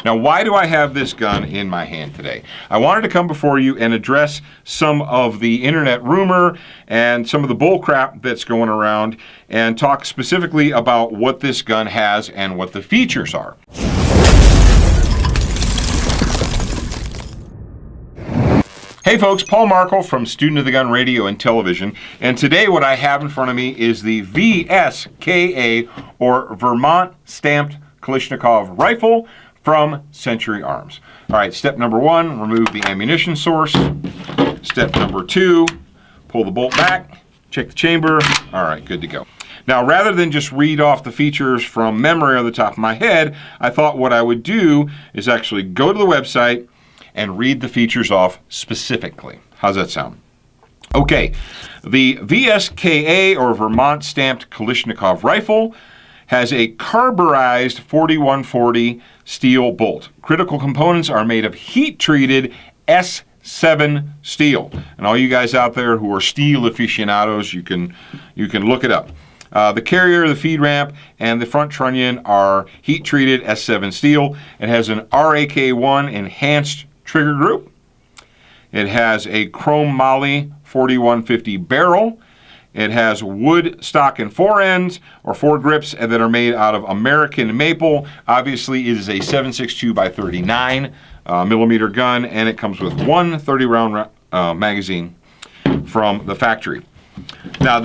Now, why do I have this gun in my hand today? I wanted to come before you and address some of the internet rumor and some of the bull crap that's going around and talk specifically about what this gun has and what the features are. Hey folks, Paul Markle from Student of the Gun Radio and Television, and today what I have in front of me is the VSKA, or Vermont Stamped Kalashnikov Rifle from Century Arms. All right, step number one, remove the ammunition source. Step number two, pull the bolt back, check the chamber. All right, good to go. Now, rather than just read off the features from memory on the top of my head, I thought what I would do is actually go to the website and read the features off specifically. How's that sound? Okay, the VSKA, or Vermont Stamped Kalashnikov Rifle, has a carburized 4140 steel bolt. Critical components are made of heat-treated S7 steel. And all you guys out there who are steel aficionados, you can look it up. The carrier, the feed ramp, and the front trunnion are heat-treated S7 steel. It has an RAK1 enhanced trigger group. It has a chrome moly 4150 barrel. It has wood stock and forends, or foregrips, that are made out of American maple. Obviously, it is a 7.62 by 39 millimeter gun, and it comes with one 30-round magazine from the factory. Now,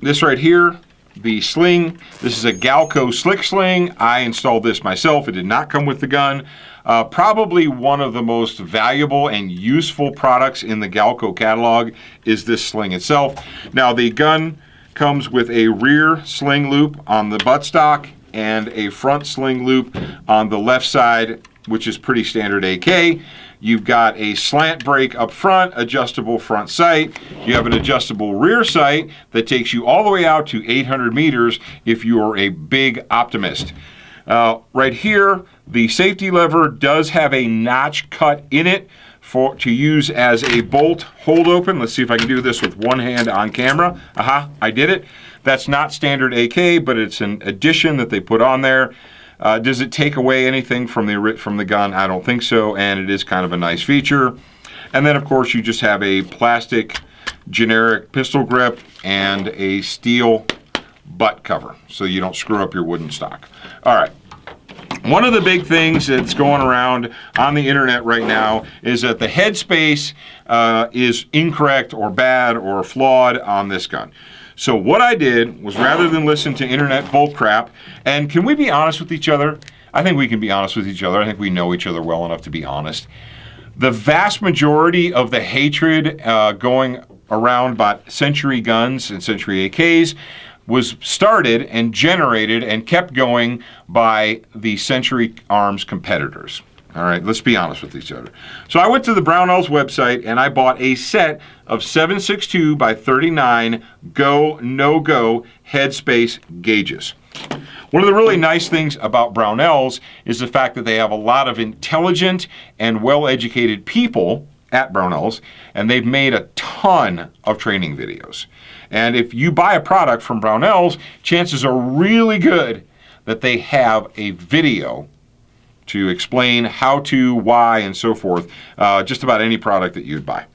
this right here, the sling, this is a Galco slick sling. I installed this myself. It did not come with the gun. Probably one of the most valuable and useful products in the Galco catalog is this sling itself. Now, the gun comes with a rear sling loop on the buttstock and a front sling loop on the left side, which is pretty standard AK. You've got a slant brake up front, adjustable front sight. You have an adjustable rear sight that takes you all the way out to 800 meters if you are a big optimist. Right here, the safety lever does have a notch cut in it to use as a bolt hold open. Let's see if I can do this with one hand on camera. Aha, I did it. That's not standard AK, but it's an addition that they put on there. Does it take away anything from the gun? I don't think so, and it is kind of a nice feature. And then, of course, you just have a plastic generic pistol grip and a steel butt cover, so you don't screw up your wooden stock. All right. One of the big things that's going around on the internet right now is that the headspace is incorrect or bad or flawed on this gun. So what I did was, rather than listen to internet bull crap, and can we be honest with each other? I think we can be honest with each other. I think we know each other well enough to be honest. The vast majority of the hatred going around about Century guns and Century AKs was started and generated and kept going by the Century Arms competitors. All right, let's be honest with each other. So I went to the Brownells website and I bought a set of 7.62 by 39 go, no-go headspace gauges. One of the really nice things about Brownells is the fact that they have a lot of intelligent and well-educated people at Brownells, and they've made a ton of training videos. And if you buy a product from Brownells, chances are really good that they have a video to explain how to, why, and so forth, just about any product that you'd buy.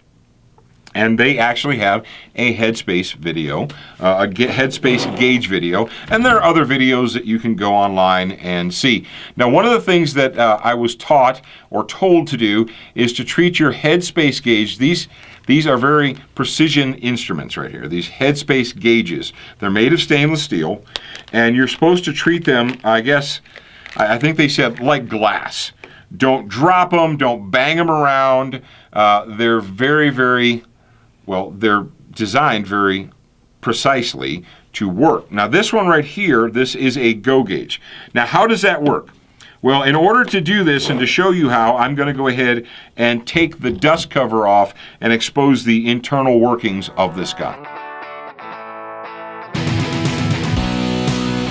And they actually have a headspace video, a headspace gauge video, and there are other videos that you can go online and see. Now, one of the things that I was taught or told to do is to treat your headspace gauge. These are very precision instruments right here, these headspace gauges. They're made of stainless steel, and you're supposed to treat them, I think they said, like glass. Don't drop them, don't bang them around. They're very, well, they're designed very precisely to work. Now, this one right here, this is a go gauge. Now, how does that work? Well, in order to do this and to show you how, I'm going to go ahead and take the dust cover off and expose the internal workings of this gun.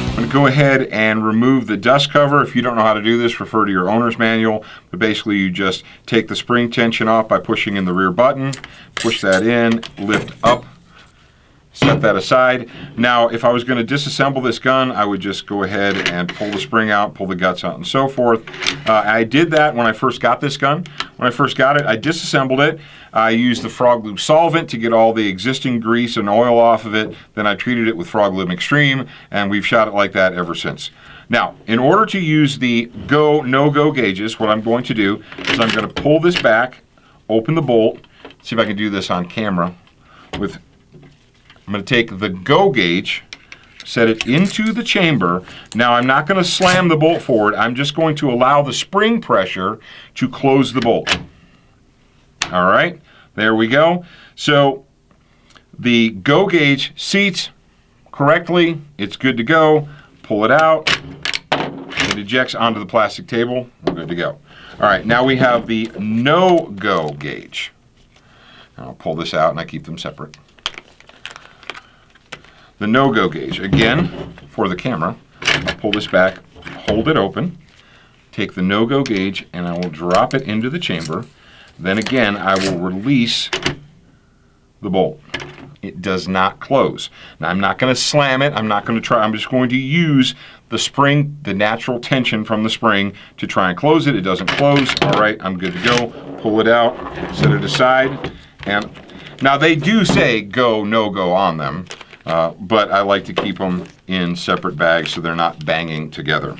I'm going to go ahead and remove the dust cover. If you don't know how to do this, refer to your owner's manual. But basically, you just take the spring tension off by pushing in the rear button, push that in, lift up, Set that aside. Now, if I was going to disassemble this gun, I would just go ahead and pull the spring out, pull the guts out, and so forth. I did that when I first got this gun. When I first got it, I disassembled it. I used the Frog Lube solvent to get all the existing grease and oil off of it. Then I treated it with Frog Lube Extreme, and we've shot it like that ever since. Now, in order to use the go, no-go gauges, what I'm going to do is I'm going to pull this back, open the bolt, see if I can do this on camera. I'm going to take the go gauge, set it into the chamber. Now, I'm not going to slam the bolt forward. I'm just going to allow the spring pressure to close the bolt. All right, there we go. So the go gauge seats correctly. It's good to go. Pull it out. It ejects onto the plastic table. We're good to go. All right, now we have the no-go gauge. I'll pull this out and I keep them separate. The no-go gauge, again, for the camera, I'll pull this back, hold it open, take the no-go gauge, and I will drop it into the chamber. Then again, I will release the bolt. It does not close. Now, I'm not going to slam it. I'm not going to try. I'm just going to use the spring, the natural tension from the spring, to try and close it. It doesn't close. All right, I'm good to go. Pull it out, set it aside. And now they do say go, no go on them, but I like to keep them in separate bags so they're not banging together.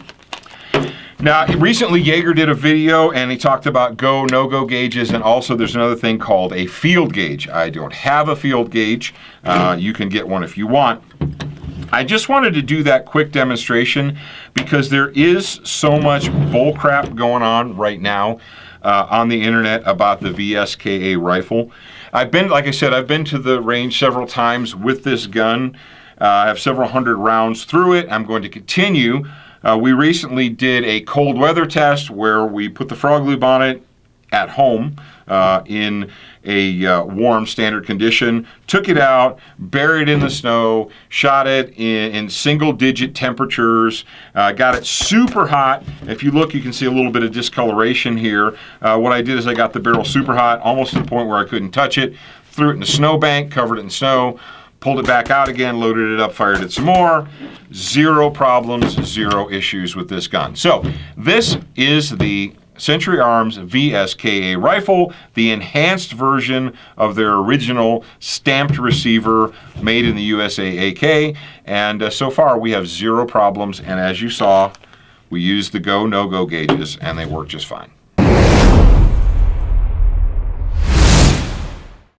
Now, recently Jaeger did a video and he talked about go, no-go gauges, and also there's another thing called a field gauge. I don't have a field gauge. You can get one if you want. I just wanted to do that quick demonstration because there is so much bullcrap going on right now on the internet about the VSKA rifle. Like I said, I've been to the range several times with this gun. I have several hundred rounds through it. I'm going to continue. We recently did a cold weather test where we put the Frog Lube on it at home in a warm standard condition, took it out, buried it in the snow, shot it in single-digit temperatures, got it super hot. If you look, you can see a little bit of discoloration here. What I did is I got the barrel super hot, almost to the point where I couldn't touch it, threw it in a snowbank, covered it in snow, pulled it back out again, loaded it up, fired it some more. Zero problems, zero issues with this gun. So this is the Century Arms VSKA rifle, the enhanced version of their original stamped receiver made in the USA AK. And so far we have zero problems. And as you saw, we used the go, no-go gauges and they work just fine.